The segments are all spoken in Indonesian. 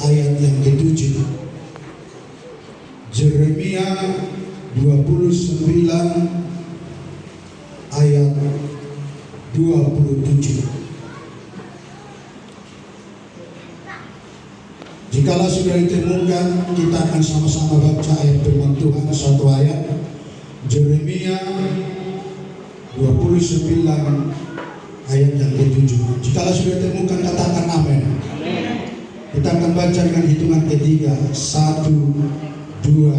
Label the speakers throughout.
Speaker 1: ayat yang ke-7. Yeremia 29 ayat 27. Jikalau sudah ditemukan, kita akan sama-sama baca ayat firman Tuhan, satu ayat. Yeremia 29 ayat yang ke-7. Jikalau sudah ditemukan, katakan amin. Kita akan baca dengan hitungan ketiga. 1, 2,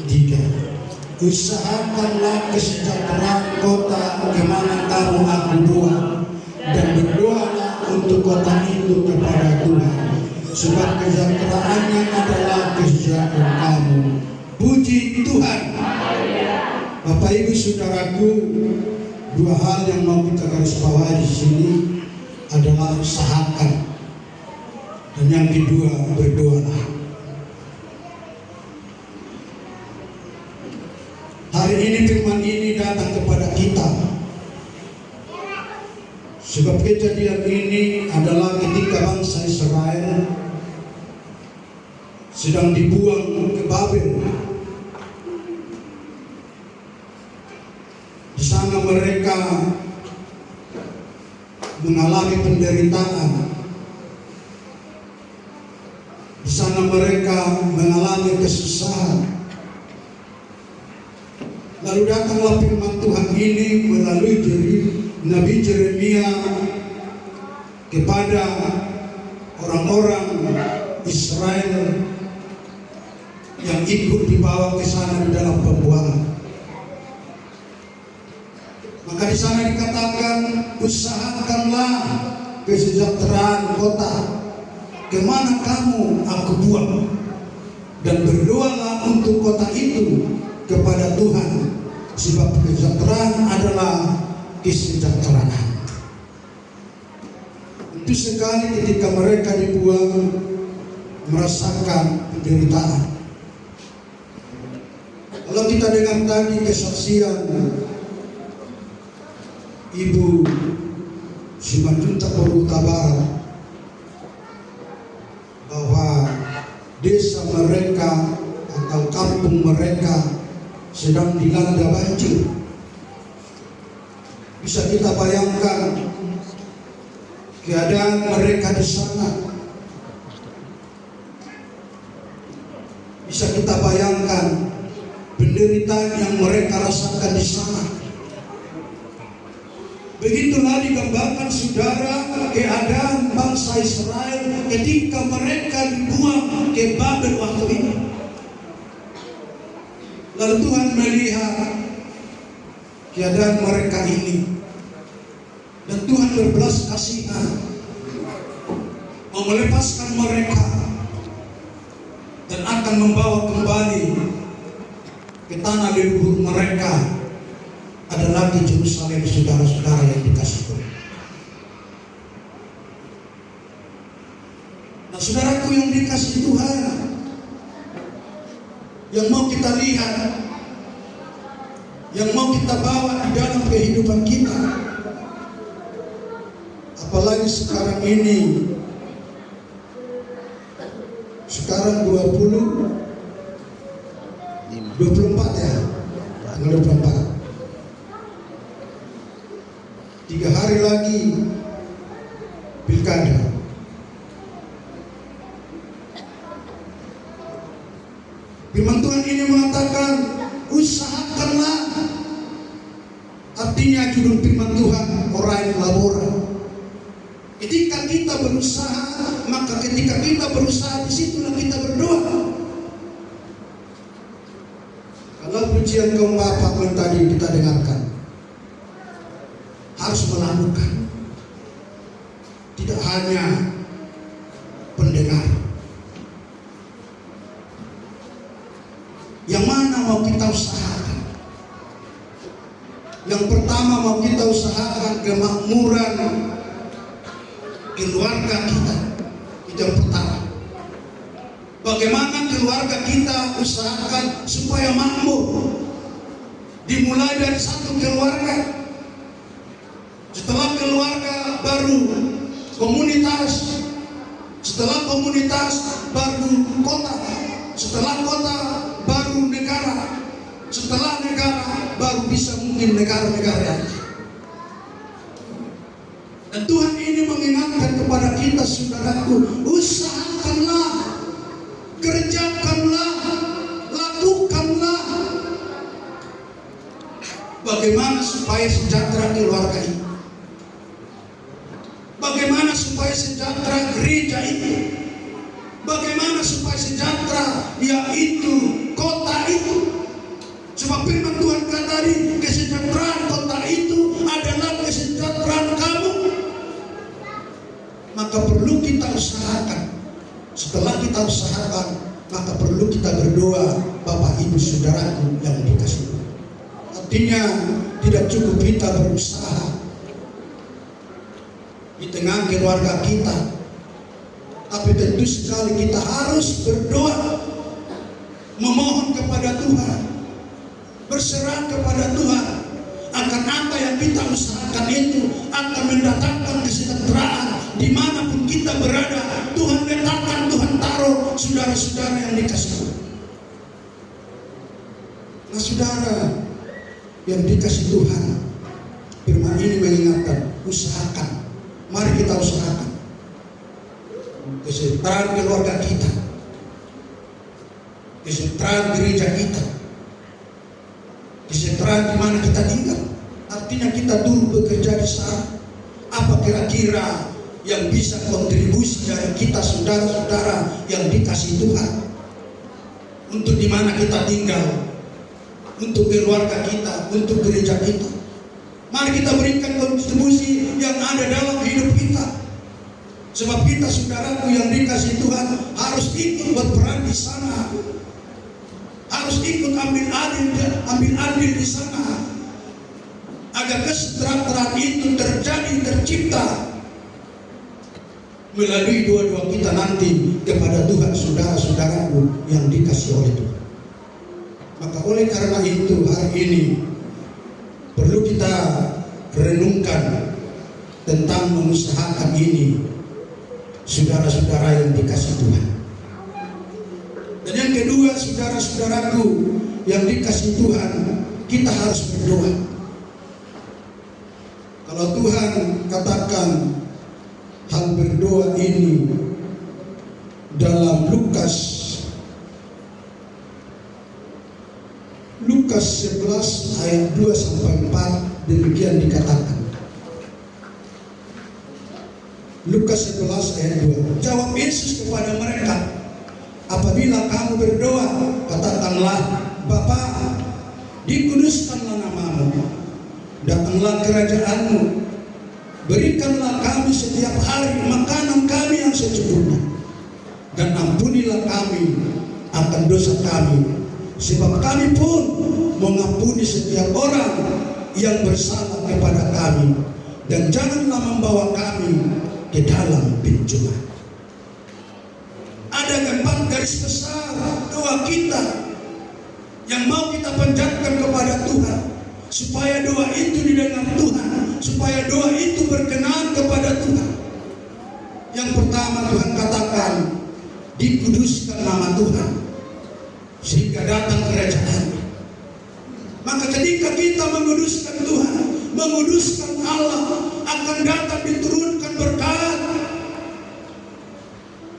Speaker 1: 3. Usahakanlah kesejahteraan kota kemana kamu aku buat, dan berdoalah untuk kota itu kepada Tuhan, sebab kesejahteraannya adalah kesejahteraan kamu. Puji Tuhan. Bapak Ibu Saudaraku, dua hal yang mau kita garis bawahi di sini adalah usahakan, dan yang kedua berdoalah. Hari ini firman ini datang kepada kita, sebab kejadian ini adalah ketika bangsa Israel sedang dibuang ke Babel. Di sana mereka mengalami penderitaan. Di sana mereka mengalami kesusahan. Lalu datanglah firman Tuhan ini melalui Nabi Yeremia kepada orang-orang Israel yang ikut dibawa ke sana di dalam pembuangan. Maka di sana dikatakan, usahakanlah kesejahteraan kota kemana kamu aku buang, dan berdoalah untuk kota itu kepada Tuhan, sebab kesejahteraan adalah kesejahteraan. Itu sekali ketika mereka dibuang merasakan penderitaan. Kalau kita dengar tadi kesaksian Ibu Simanjuntak Huta Barat bahwa desa mereka atau kampung mereka sedang dilanda banjir. Bisa kita bayangkan keadaan mereka di sana. Bisa kita bayangkan penderitaan yang mereka rasakan di sana. Begitulah digambarkan saudara keadaan bangsa Israel ketika mereka dibuang ke Babel waktu ini. Lalu Tuhan melihat keadaan mereka ini, dan Tuhan berbelas kasihan mau melepaskan mereka dan akan membawa kembali ke tanah leluhur mereka, adalah di Yerusalem, saudara-saudara yang dikasihi Tuhan. Nah, saudaraku yang dikasihi Tuhan, yang mau kita lihat, yang mau kita bawa di dalam kehidupan kita, apalagi sekarang ini, sekarang 24 ya, tanggal 24. 3 hari lagi pilkada. Firman Tuhan ini mengatakan, usahakanlah. Artinya judul firman Tuhan, orain labora. Ketika kita berusaha, maka ketika kita berusaha, disitulah kita berdoa. Kalau pujian kaum Bapak yang tadi kita dengarkan, harus melakukan, tidak hanya pendengar. Yang mana mau kita usahakan? Yang pertama mau kita usahakan kemakmuran keluarga kita. Itu yang pertama. Bagaimana keluarga kita usahakan supaya makmur? Dimulai dari satu keluarga. Setelah keluarga baru komunitas, atas baru kota, setelah kota baru negara, setelah negara baru bisa mungkin negara-negara yang lain. Dan Tuhan ini mengingatkan kepada kita, saudaraku, usahakanlah, kerjakanlah, lakukanlah bagaimana supaya sejahtera keluarga ini, bagaimana supaya sejahtera gereja itu, bagaimana supaya sejahtera yaitu kota itu. Sebab firman Tuhan kata tadi, kesejahteraan kota itu adalah kesejahteraan kamu. Maka perlu kita usahakan. Setelah kita usahakan, maka perlu kita berdoa, Bapak Ibu Saudaraku yang dikasihi Tuhan. Artinya tidak cukup kita berusaha di tengah keluarga kita, tapi tentu sekali kita harus berdoa, memohon kepada Tuhan, berserah kepada Tuhan, akan apa yang kita usahakan itu akan mendatangkan kesejahteraan dimanapun kita berada. Tuhan letakkan, Tuhan taruh saudara-saudara yang dikasihi Tuhan. Nah, saudara yang dikasihi Tuhan, firman ini mengingatkan, usahakan. Mari kita usahakan kesejahteraan keluarga kita, kesejahteraan gereja kita, kesejahteraan di mana kita tinggal. Artinya kita dulu bekerja di sana. Apa kira-kira yang bisa kontribusi dari kita saudara-saudara yang dikasihi Tuhan untuk di mana kita tinggal, untuk keluarga kita, untuk gereja kita? Mari kita berikan kontribusi yang ada dalam hidup kita. Sebab kita, saudaraku yang dikasihi Tuhan, harus ikut berperan di sana, harus ikut ambil andil di sana, agar kesejahteraan itu tercipta melalui doa-doa kita nanti kepada Tuhan, saudara-saudaraku yang dikasihi oleh Tuhan. Maka oleh karena itu hari ini perlu kita renungkan tentang mengusahakan ini, saudara-saudara yang dikasihi Tuhan. Dan yang kedua, saudara-saudaraku yang dikasihi Tuhan, kita harus berdoa. Kalau Tuhan katakan hal berdoa ini dalam Lukas 11 ayat 2 sampai 4, demikian dikatakan. Lukas 11 ayat 2. Jawab Yesus kepada mereka, apabila kamu berdoa, katakanlah, Bapa, dikuduskanlah namamu, datanglah kerajaanmu, berikanlah kami setiap hari makanan kami yang secukupnya, dan ampunilah kami akan dosa kami, sebab kami pun mengampuni setiap orang yang bersalah kepada kami, dan janganlah membawa kami ke dalam pencobaan. Ada 4 garis besar doa kita yang mau kita panjatkan kepada Tuhan, supaya doa itu didengar Tuhan, supaya doa itu berkenan kepada Tuhan. Yang pertama, Tuhan katakan, dikuduskan nama Tuhan sehingga datang kerajaan. Maka ketika kita menguduskan Tuhan, menguduskan Allah, akan datang diturunkan berkat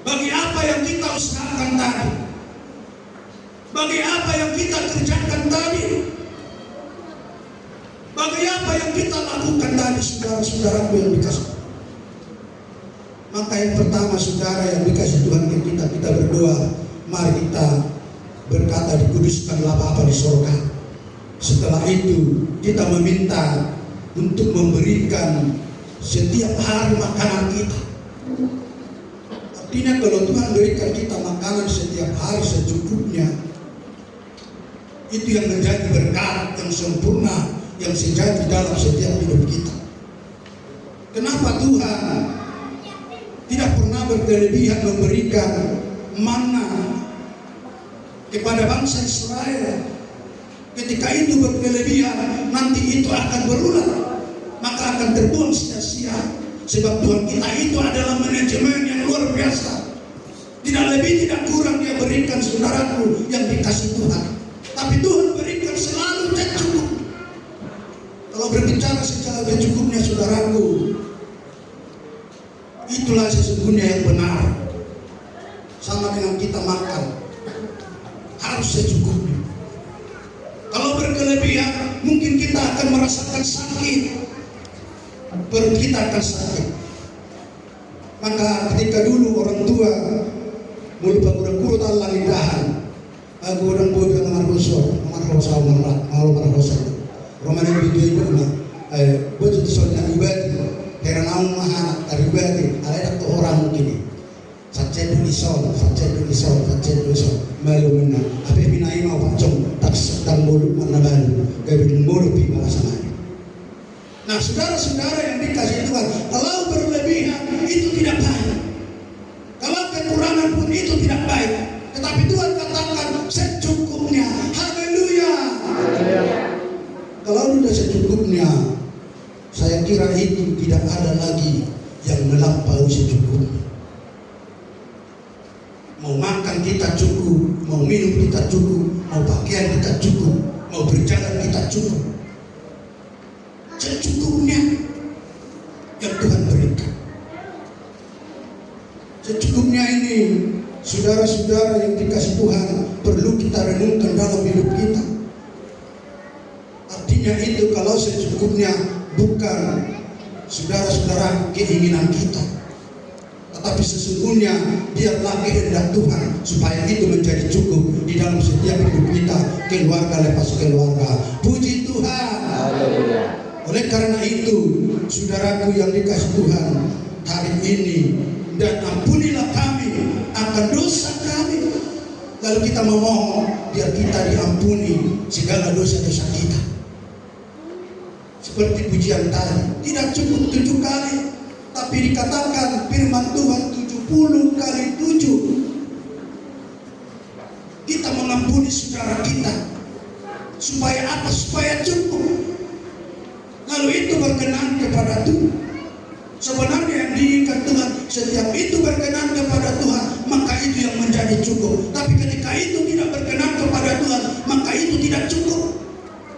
Speaker 1: bagi apa yang kita usahakan tadi, bagi apa yang kita kerjakan tadi, bagi apa yang kita lakukan tadi, saudara-saudaraku yang dikasihi. Maka yang pertama, saudara yang dikasihi Tuhan, kita berdoa, mari kita berkata, dikuduskanlah Bapa di sorga. Setelah itu kita meminta untuk memberikan setiap hari makanan kita. Artinya kalau Tuhan berikan kita makanan setiap hari secukupnya, itu yang menjadi berkat yang sempurna yang sejati dalam setiap hidup kita. Kenapa Tuhan tidak pernah berkelebihan memberikan manna kepada bangsa Israel? Ketika itu berkelebihan, nanti itu akan berulang, maka akan terbuang sia-sia. Sebab Tuhan kita itu adalah manajemen yang luar biasa. Tidak lebih tidak kurang dia berikan saudaraku yang dikasih Tuhan. Tapi Tuhan berikan selalu cukup. Kalau berbicara secara secukupnya saudaraku, itulah sesungguhnya yang benar. Sama dengan kita makan, harus secukupnya. Kalau berkelebihan, mungkin kita akan merasakan sakit. Perut kita akan sakit. Maka ketika dulu orang tua mulu pagura-kuro Allah lidahan, aku orang bodoh marhosor Romana video itu mah, bodoh itu soalnya ibadah, karena naung mahana taribadi, ada tu orang mungkin, saja dulu sol, malu mana, apa binai mau pacong, tak sedang bolu mana baru, gaya bikin bolu pi bahasa lain. Nah saudara-saudara yang dikasih Tuhan, kalau berlebihan itu tidak baik. Kalau kekurangan pun itu tidak baik. Tetapi Tuhan katakan secukupnya. Haleluya. Kalau sudah secukupnya, saya kira itu tidak ada lagi yang melampaui secukupnya. Mau makan kita cukup, mau minum kita cukup, mau pakaian kita cukup, mau berjalan kita cukup. Secukupnya yang Tuhan berikan. Secukupnya ini, saudara-saudara yang dikasih Tuhan, perlu kita renungkan dalam hidup kita. Artinya itu kalau secukupnya bukan saudara-saudara keinginan kita, tetapi sesungguhnya biarlah kehendak Tuhan supaya itu menjadi cukup di dalam setiap hidup kita, keluarga lepas keluarga. Puji Tuhan. Haleluya. Oleh karena itu, saudaraku yang dikasih Tuhan, hari ini dan ampunilah kami akan dosa kami. Lalu kita memohon biar kita diampuni segala dosa-dosa kita. Seperti pujian tadi, tidak cukup 7 kali, tapi dikatakan firman Tuhan 70 kali 7. Kita mengampuni saudara kita. Supaya apa? Supaya cukup. Lalu itu berkenan kepada Tuhan. Sebenarnya yang diinginkan Tuhan, setiap itu berkenan kepada Tuhan, maka itu yang menjadi cukup. Tapi ketika itu tidak berkenan kepada Tuhan, maka itu tidak cukup.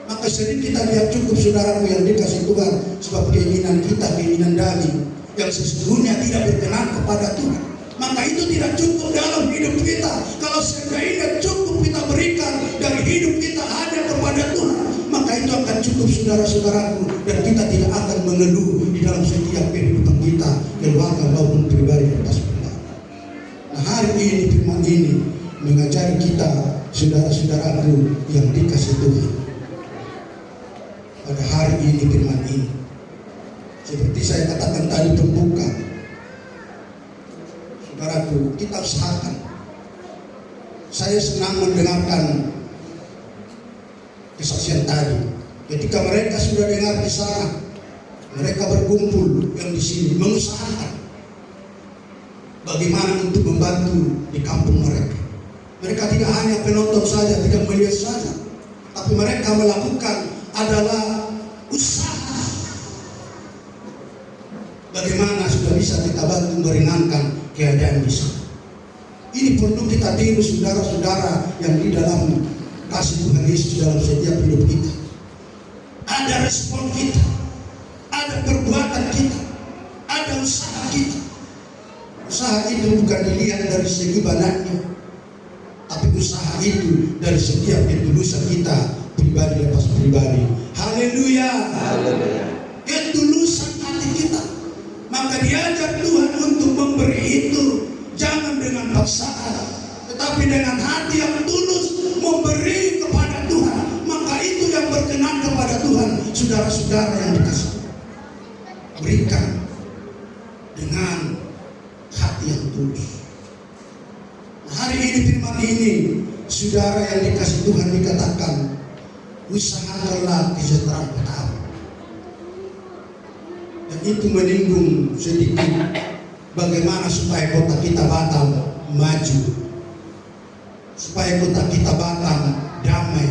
Speaker 1: Maka sering kita lihat cukup saudaraku yang dikasih Tuhan, sebab keinginan kita, keinginan daging yang sesungguhnya tidak berkenan kepada Tuhan. Maka itu tidak cukup dalam hidup kita. Kalau seandainya cukup kita berikan dari hidup kita hanya kepada Tuhan, maka itu akan cukup saudara-saudaraku, dan kita tidak akan mengeluh di dalam setiap kehidupan kita, keluarga maupun pribadi atas pribadi. Nah hari ini firman ini mengajari kita saudara-saudaraku yang dikasih Tuhan. Pada hari ini firman ini, seperti saya katakan tadi pembuka, saudaraku kita usahakan. Saya senang mendengarkan kesaksian tadi. Ketika mereka sudah dengar di sana, mereka berkumpul yang di sini mengusahakan bagaimana untuk membantu di kampung mereka. Mereka tidak hanya penonton saja, tidak melihat saja, tapi mereka melakukan adalah usaha. Bagaimana sudah bisa kita bantu meringankan keadaan di sana. Ini perlu kita tiru saudara-saudara yang di dalam kasih Tuhan Yesus dalam setiap hidup kita. Ada respon kita, ada perbuatan kita, ada usaha kita. Usaha itu bukan dilihat dari segi banyaknya, tapi usaha itu dari setiap ketulusan kita pribadi lepas pribadi. Haleluya. Haleluya. Ketulusan hati kita. Maka diajar Tuhan untuk memberi itu jangan dengan paksaan, tetapi dengan hati yang tulus memberi kepada Tuhan. Maka itu yang berkenan kepada Tuhan. Saudara-saudara yang dikasih, berikan dengan hati yang tulus. Nah, hari ini firman ini, saudara yang dikasih Tuhan dikatakan, usahakanlah kesejahteraan pertama. Dan itu menyinggung sedikit bagaimana supaya kota kita Batam maju, supaya kota kita Batam damai,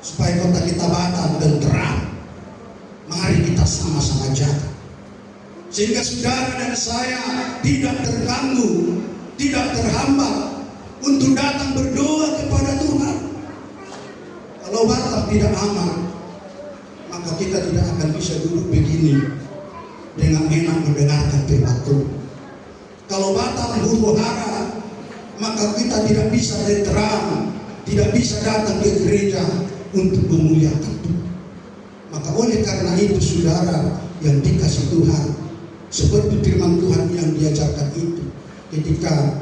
Speaker 1: supaya kota kita Batam tenteram. Mari kita sama-sama jaga, sehingga saudara dan saya tidak terganggu tidak terhambat untuk datang berdoa kepada Tuhan. Kalau Batam tidak aman, maka kita tidak akan bisa duduk begini dengan enak mendengarkan firman Tuhan. Kalau Batam huru hara, maka kita tidak bisa terang, tidak bisa datang ke gereja untuk memuliakan Tuhan. Maka oleh karena itu saudara yang dikasih Tuhan, seperti firman Tuhan yang diajarkan itu, ketika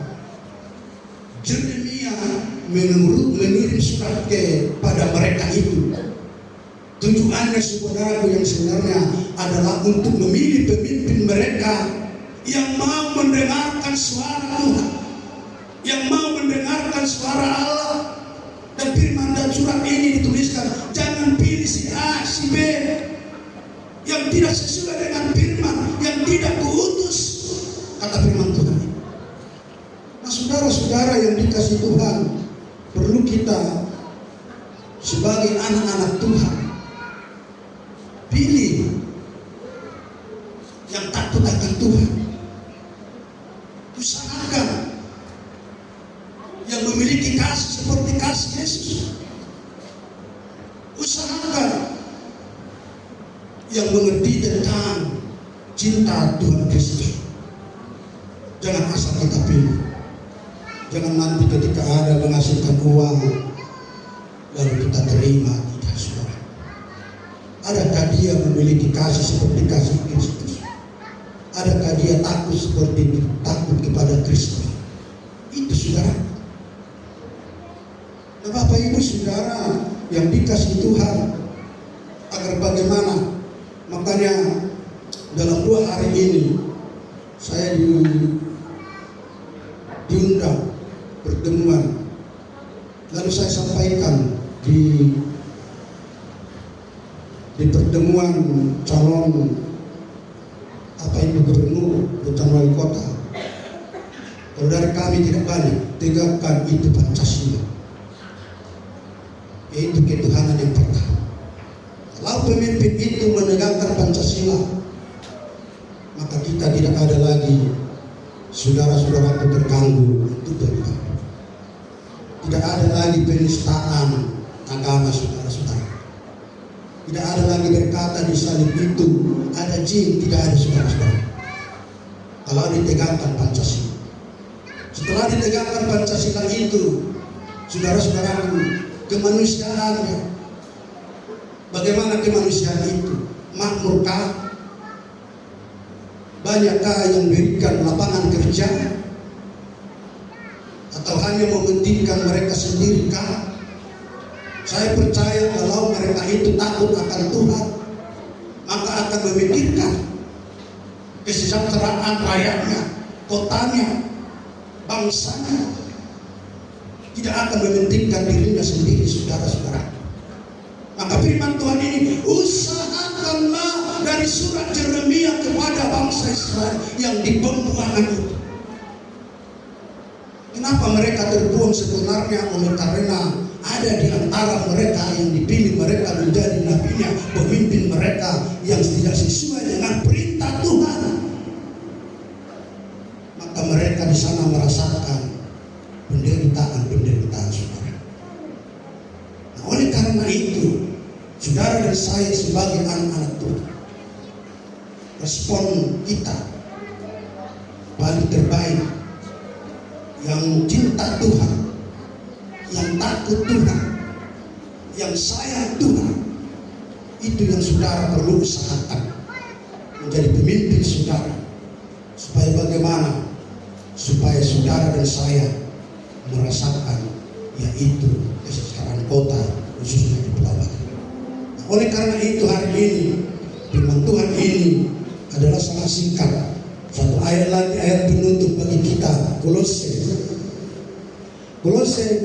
Speaker 1: Yeremia mengirim surat kepada mereka itu, tujuannya saudaraku yang sebenarnya adalah untuk memilih pemimpin mereka yang mau mendengarkan suara Tuhan, yang mau mendengarkan suara Allah. Dan firman dan surat ini dituliskan, jangan pilih si A, si B yang tidak sesuai dengan firman, yang tidak kuutus, kata firman Tuhan. Nah saudara-saudara yang dikasih Tuhan, perlu kita sebagai anak-anak Tuhan pilih yang takut akan Tuhan. Usahakan yang memiliki kasih seperti kasih Yesus. Usahakan yang mengerti tentang cinta Tuhan Kristus. Jangan asal kita pilih. Jangan nanti ketika ada menghasilkan uang lalu kita terima. Tidak, saudara. Adakah dia memiliki kasih seperti kasih Kristus? Adakah dia takut seperti takut kepada Kristus? Itu saudara. Nah, Bapak Ibu saudara yang dikasih Tuhan, agar bagaimana? Makanya dalam 2 hari ini saya diundang pertemuan, lalu saya sampaikan di pertemuan calon gubernur dan wali kota. Kalau dari kami tidak banyak, tegakkan itu Pancasila, yaitu ketuhanan yang pertama. Kalau pemimpin itu menegakkan Pancasila, maka kita tidak ada lagi saudara-saudara terganggu untuk beribadah. Tidak ada lagi penistaan agama saudara-saudara. Tidak ada lagi berkata di salib itu ada jin, tidak ada saudara-saudara. Kalau ditegakkan Pancasila. Setelah ditegakkan Pancasila itu, saudara-saudaraku, kemanusiaannya, bagaimana kemanusiaan itu? Makmurkah? Banyakkah yang berikan lapangan kerja? Atau hanya mementingkan mereka sendiri kah? Saya percaya kalau mereka itu takut akan Tuhan, maka akan memikirkan kesejahteraan rakyatnya, kotanya, bangsanya. Tidak akan mementingkan dirinya sendiri, saudara-saudara. Maka firman Tuhan ini, usahakanlah dari surat Yeremia kepada bangsa Israel yang di pembuangan itu. Kenapa mereka terbuang sebenarnya? Oleh karena ada di antara mereka yang dipilih mereka menjadi nabinya, pemimpin mereka yang tidak sesuai dengan perintah Tuhan. Maka mereka di sana merasakan penderitaan saudara. Nah, oleh karena itu, saudara dan saya sebagai anak-anak Tuhan, respon kita paling terbaik, yang cinta Tuhan, yang takut Tuhan, yang sayang Tuhan, itu yang saudara perlu usahakan menjadi pemimpin saudara. Supaya bagaimana? Supaya saudara dan saya merasakan yaitu kesejahteraan kota, khususnya di Pulau Batam. Nah, oleh karena itu hari ini firman Tuhan ini adalah sangat singkat. Satu ayat lagi, ayat penutup bagi kita, Kolose 29.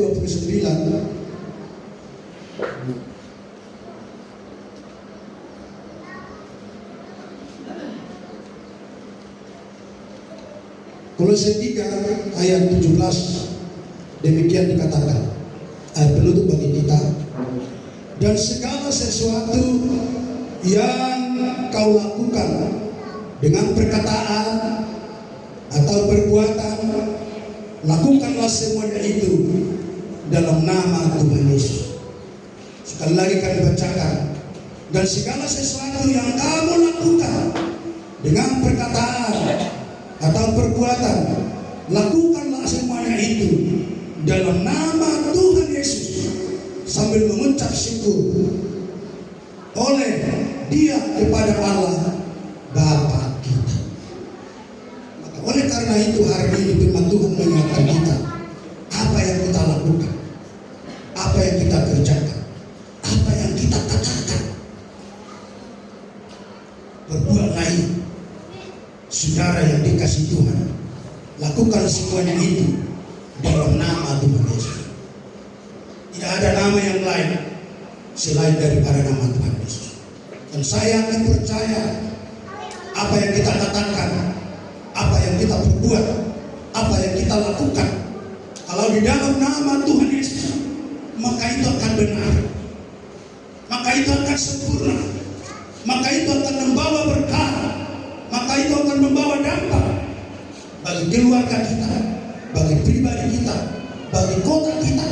Speaker 1: Kolose 3 ayat 17. Demikian dikatakan, ayat penutup bagi kita. Dan segala sesuatu yang kau lakukan dengan perkataan atau perbuatan Lakukanlah semuanya itu dalam nama Tuhan Yesus. Sekali lagi kami bacakan. Dan segala sesuatu yang kamu lakukan dengan perkataan atau perbuatan, lakukanlah semuanya itu dalam nama Tuhan Yesus, sambil mengucap syukur oleh Dia kepada Allah Bapa kita. Maka oleh karena itu hari ini firman Tuhan mengingatkan kita, apa yang kita lakukan, apa yang kita kerjakan, apa yang kita katakan. Berbuat lain, saudara yang dikasih Tuhan, lakukan semuanya itu dalam nama Tuhan Yesus. Tidak ada nama yang lain selain daripada nama Tuhan Yesus. Dan saya akan percaya apa yang kita katakan, apa yang kita perbuat, apa yang kita lakukan, kalau di dalam nama Tuhan Yesus, maka itu akan benar, maka itu akan sempurna, maka itu akan membawa berkah, maka itu akan membawa dampak bagi keluarga kita, bagi pribadi kita, bagi kota kita,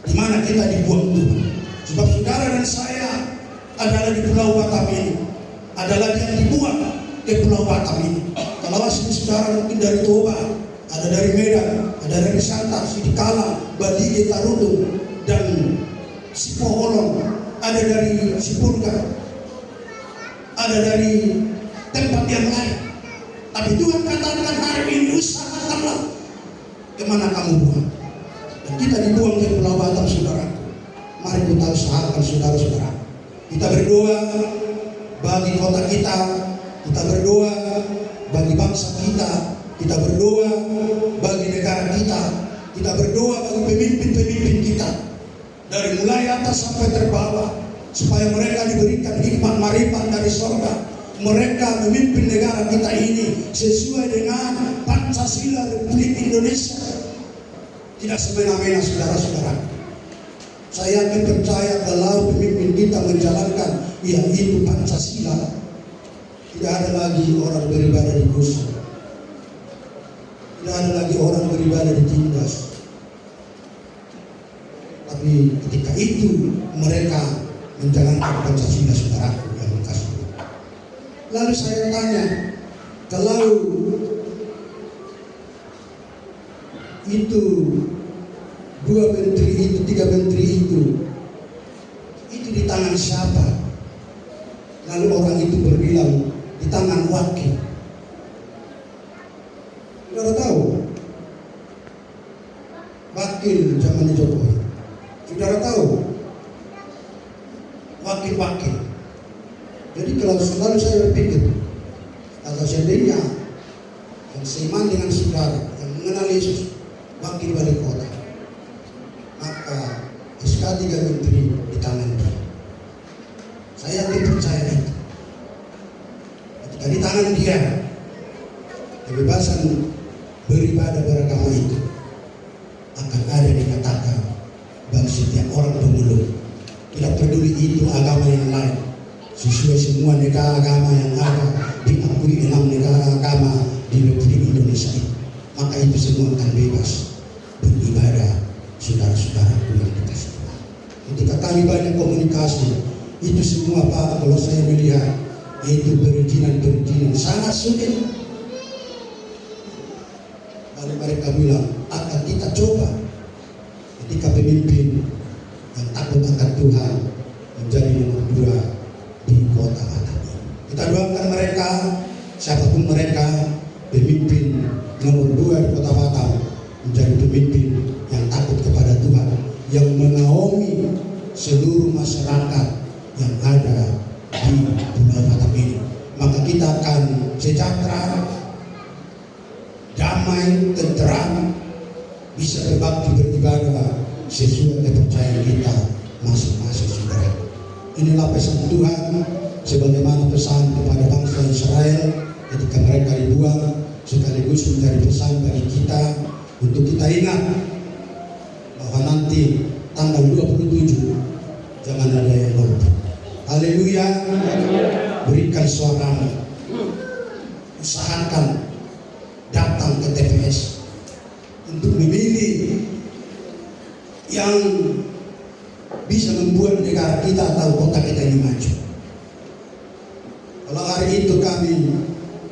Speaker 1: di mana kita dibuang Tuhan. Sebab saudara dan saya adalah di Pulau Batam ini, adalah yang dibuang ke Pulau Batam ini. Kalau asli saudara mungkin dari Toba, ada dari Medan, ada dari Santa, Sidikala, Balige, Tarutung, dan Sipoholong, ada dari Sipurga, ada dari tempat yang lain. Tapi Tuhan katakan hari ini, usahakanlah kemana kamu buang. Dan kita dibuang ke Pulau Batam, saudara. Mari kita usahakan, saudara-saudara. Kita berdoa bagi kota kita, kita berdoa bagi bangsa kita berdoa bagi negara kita berdoa bagi pemimpin-pemimpin kita, dari mulai atas sampai terbawah, supaya mereka diberikan hikmat marifat dari surga. Mereka memimpin negara kita ini sesuai dengan Pancasila Republik Indonesia. Tidak semena-mena, saudara-saudara. Saya yakin percaya kalau pemimpin kita menjalankan yaitu Pancasila, tidak ada lagi orang beribadah di Gusu, tidak ada lagi orang beribadah di Tindas. Tapi ketika itu mereka menjalankan Pancasila, saudaraku yang kasih. Lalu saya tanya, kalau itu 2 menteri itu, 3 menteri itu di tangan siapa? Lalu orang itu berbilang di tangan wakil. Saudara tahu? Wakil zaman Jokowi. Saudara tahu? Wakil-wakil. Jadi kalau selalu saya berpikir, kalau seandainya yang seiman dengan saudara, yang mengenal Yesus, wakil wali kota, maka SK 3 menteri di tangan dia. Saya percaya itu. Ketika di tangan dia, kebebasan beribadah beragama itu akan ada dikatakan bagi setiap orang pemulung. Tidak peduli itu agama yang lain, sesuai semua negara agama yang ada, diakui 6 negara agama di Republik Indonesia ini, maka itu semua akan bebas beribadah, saudara-saudara yang dikasih Tuhan. Ketika kami banyak komunikasi, itu semua Pak, kalau saya melihat itu perizinan sangat sulit. Lalu mereka bilang akan kita coba ketika pemimpin yang takut akan Tuhan menjadi nomor 2 di kota Batam. Kita doakan mereka, siapapun mereka, pemimpin nomor 2 di kota Batam menjadi pemimpin yang takut kepada Tuhan, yang mengayomi seluruh masyarakat yang ada di Pulau Batam ini. Maka kita akan sejahtera, damai, tentram, bisa berbakti beribadah sesuai kepercayaan kita masing-masing, saudara. Inilah pesan Tuhan, sebagaimana pesan kepada bangsa Israel ketika mereka dibuang, sekaligus menjadi pesan bagi kita untuk kita ingat bahwa nanti tanggal 27 jangan ada yang lupa. Haleluya. Berikan suaramu, usahakan datang ke TPS untuk yang bisa membuat negara kita atau kota kita ini maju. Kalau hari itu kami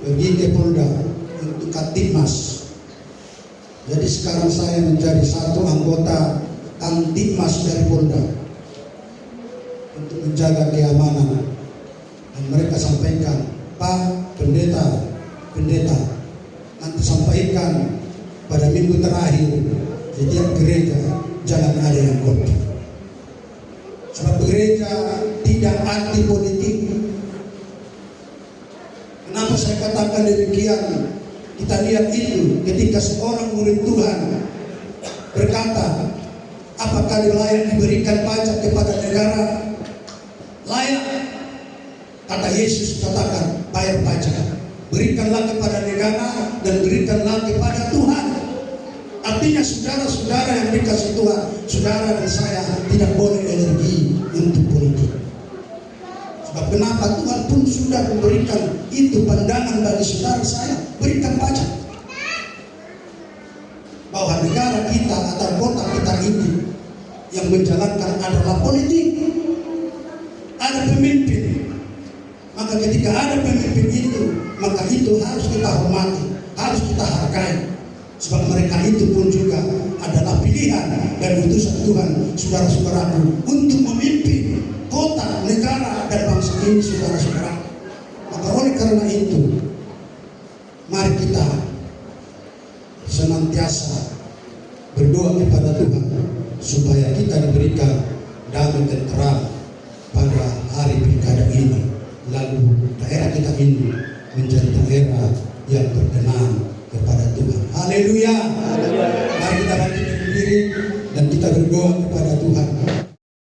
Speaker 1: pergi ke Polda untuk Kamtibmas, jadi sekarang saya menjadi satu anggota Kamtibmas dari Polda untuk menjaga keamanan. Dan mereka sampaikan, Pak Pendeta, nanti sampaikan pada minggu terakhir setiap gereja jangan ada yang kotor. Sebab gereja tidak anti politik. Kenapa saya katakan demikian? Kita lihat itu ketika seorang murid Tuhan berkata, apakah layak diberikan pajak kepada negara? Layak. Kata Yesus katakan, bayar pajak. Berikanlah kepada negara dan berikanlah kepada Tuhan. Artinya saudara-saudara yang dikasih Tuhan, saudara dan saya tidak boleh energi untuk politik. Sebab kenapa? Tuhan pun sudah memberikan itu pandangan bagi saudara saya, berikan pajak. Bahwa negara kita atau kota kita ini yang menjalankan adalah politik. Ada pemimpin. Maka ketika ada pemimpin itu, maka itu harus kita hormati, harus kita hargai. Sebab mereka itu pun juga adalah pilihan dan utusan Tuhan, saudara-saudaraku, untuk memimpin kota, negara, dan bangsa ini, saudara-saudara. Maka oleh karena itu, mari kita senantiasa berdoa kepada Tuhan supaya kita diberikan damai dan terang pada hari pilkada ini. Lalu daerah kita ini menjadi daerah yang berkenan kepada Tuhan. Haleluya. Mari kita bangkit berdiri dan kita berdoa kepada Tuhan.